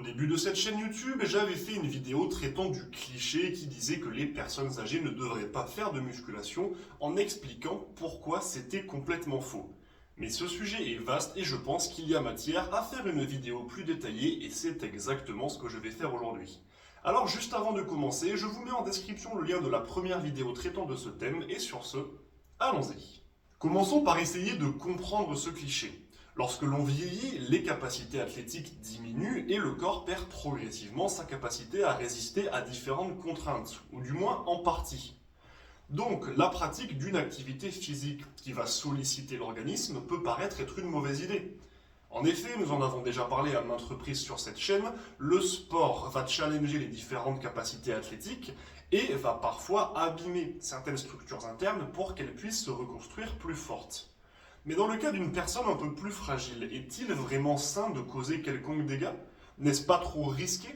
Au début de cette chaîne YouTube, j'avais fait une vidéo traitant du cliché qui disait que les personnes âgées ne devraient pas faire de musculation en expliquant pourquoi c'était complètement faux. Mais ce sujet est vaste et je pense qu'il y a matière à faire une vidéo plus détaillée et c'est exactement ce que je vais faire aujourd'hui. Alors juste avant de commencer, je vous mets en description le lien de la première vidéo traitant de ce thème et sur ce, allons-y. Commençons par essayer de comprendre ce cliché. Lorsque l'on vieillit, les capacités athlétiques diminuent et le corps perd progressivement sa capacité à résister à différentes contraintes, ou du moins en partie. Donc, la pratique d'une activité physique qui va solliciter l'organisme peut paraître être une mauvaise idée. En effet, nous en avons déjà parlé à maintes reprises sur cette chaîne, le sport va challenger les différentes capacités athlétiques et va parfois abîmer certaines structures internes pour qu'elles puissent se reconstruire plus fortes. Mais dans le cas d'une personne un peu plus fragile, est-il vraiment sain de causer quelconque dégâts? N'est-ce pas trop risqué?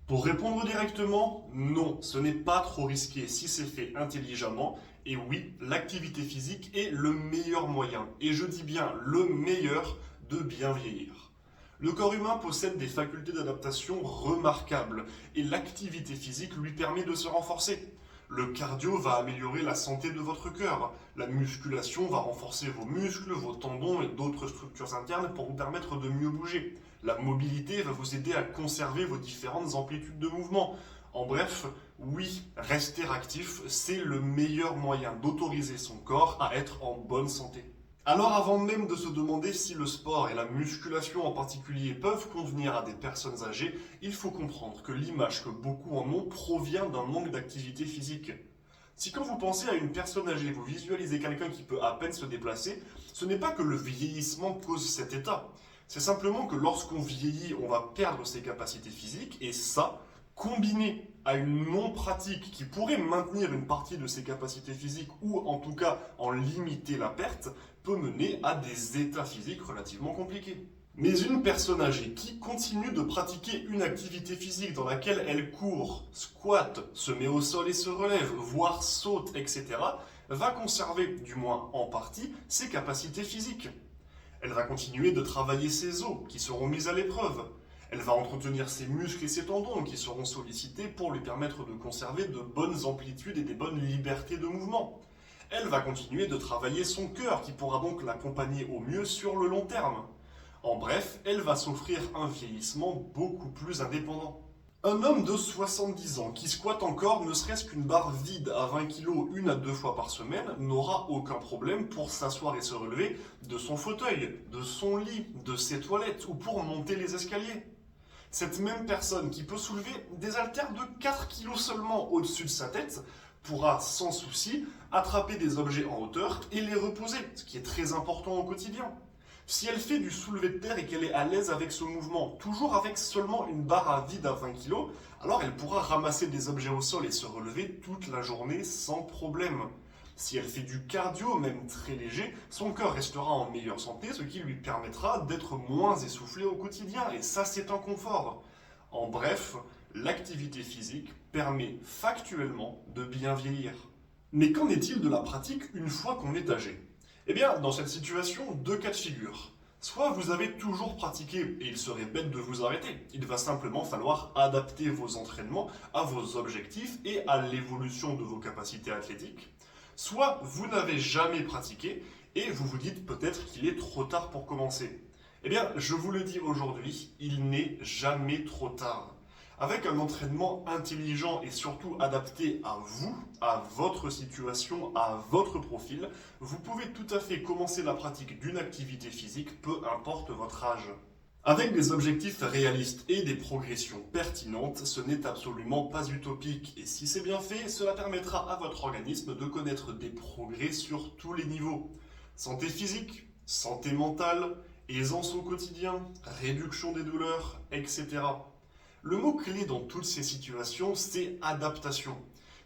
Pour répondre directement, non, ce n'est pas trop risqué si c'est fait intelligemment. Et oui, l'activité physique est le meilleur moyen, et je dis bien le meilleur, de bien vieillir. Le corps humain possède des facultés d'adaptation remarquables, et l'activité physique lui permet de se renforcer. Le cardio va améliorer la santé de votre cœur. La musculation va renforcer vos muscles, vos tendons et d'autres structures internes pour vous permettre de mieux bouger. La mobilité va vous aider à conserver vos différentes amplitudes de mouvement. En bref, oui, rester actif, c'est le meilleur moyen d'autoriser son corps à être en bonne santé. Alors avant même de se demander si le sport et la musculation en particulier peuvent convenir à des personnes âgées, il faut comprendre que l'image que beaucoup en ont provient d'un manque d'activité physique. Si quand vous pensez à une personne âgée, vous visualisez quelqu'un qui peut à peine se déplacer, ce n'est pas que le vieillissement cause cet état. C'est simplement que lorsqu'on vieillit, on va perdre ses capacités physiques et ça, combiné à une non-pratique qui pourrait maintenir une partie de ses capacités physiques ou en tout cas en limiter la perte, peut mener à des états physiques relativement compliqués. Mais une personne âgée qui continue de pratiquer une activité physique dans laquelle elle court, squatte, se met au sol et se relève, voire saute, etc., va conserver, du moins en partie, ses capacités physiques. Elle va continuer de travailler ses os, qui seront mises à l'épreuve. Elle va entretenir ses muscles et ses tendons, qui seront sollicités pour lui permettre de conserver de bonnes amplitudes et des bonnes libertés de mouvement. Elle va continuer de travailler son cœur, qui pourra donc l'accompagner au mieux sur le long terme. En bref, elle va s'offrir un vieillissement beaucoup plus indépendant. Un homme de 70 ans qui squatte encore ne serait-ce qu'une barre vide à 20 kg 1 à 2 fois par semaine n'aura aucun problème pour s'asseoir et se relever de son fauteuil, de son lit, de ses toilettes ou pour monter les escaliers. Cette même personne qui peut soulever des haltères de 4 kg seulement au-dessus de sa tête pourra sans souci attraper des objets en hauteur et les reposer, ce qui est très important au quotidien. Si elle fait du soulevé de terre et qu'elle est à l'aise avec ce mouvement, toujours avec seulement une barre à vide à 20 kg, alors elle pourra ramasser des objets au sol et se relever toute la journée sans problème. Si elle fait du cardio, même très léger, son cœur restera en meilleure santé, ce qui lui permettra d'être moins essoufflé au quotidien, et ça c'est un confort. En bref, l'activité physique permet factuellement de bien vieillir. Mais qu'en est-il de la pratique une fois qu'on est âgé? Eh bien, dans cette situation, deux cas de figure. Soit vous avez toujours pratiqué et il serait bête de vous arrêter. Il va simplement falloir adapter vos entraînements à vos objectifs et à l'évolution de vos capacités athlétiques. Soit vous n'avez jamais pratiqué et vous vous dites peut-être qu'il est trop tard pour commencer. Eh bien, je vous le dis aujourd'hui, il n'est jamais trop tard. Avec un entraînement intelligent et surtout adapté à vous, à votre situation, à votre profil, vous pouvez tout à fait commencer la pratique d'une activité physique, peu importe votre âge. Avec des objectifs réalistes et des progressions pertinentes, ce n'est absolument pas utopique et si c'est bien fait, cela permettra à votre organisme de connaître des progrès sur tous les niveaux. Santé physique, santé mentale, aisance au quotidien, réduction des douleurs, etc. Le mot-clé dans toutes ces situations, c'est adaptation.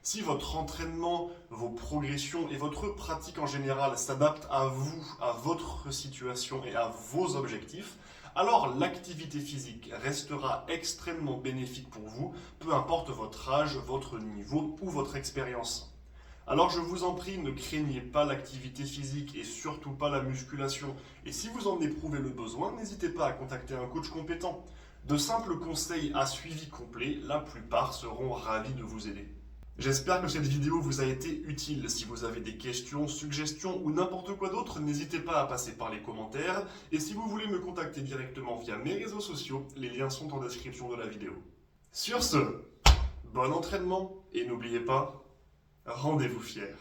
Si votre entraînement, vos progressions et votre pratique en général s'adaptent à vous, à votre situation et à vos objectifs, alors l'activité physique restera extrêmement bénéfique pour vous, peu importe votre âge, votre niveau ou votre expérience. Alors je vous en prie, ne craignez pas l'activité physique et surtout pas la musculation. Et si vous en éprouvez le besoin, n'hésitez pas à contacter un coach compétent. De simples conseils à suivi complet, la plupart seront ravis de vous aider. J'espère que cette vidéo vous a été utile. Si vous avez des questions, suggestions ou n'importe quoi d'autre, n'hésitez pas à passer par les commentaires. Et si vous voulez me contacter directement via mes réseaux sociaux, les liens sont en description de la vidéo. Sur ce, bon entraînement et n'oubliez pas, rendez-vous fiers.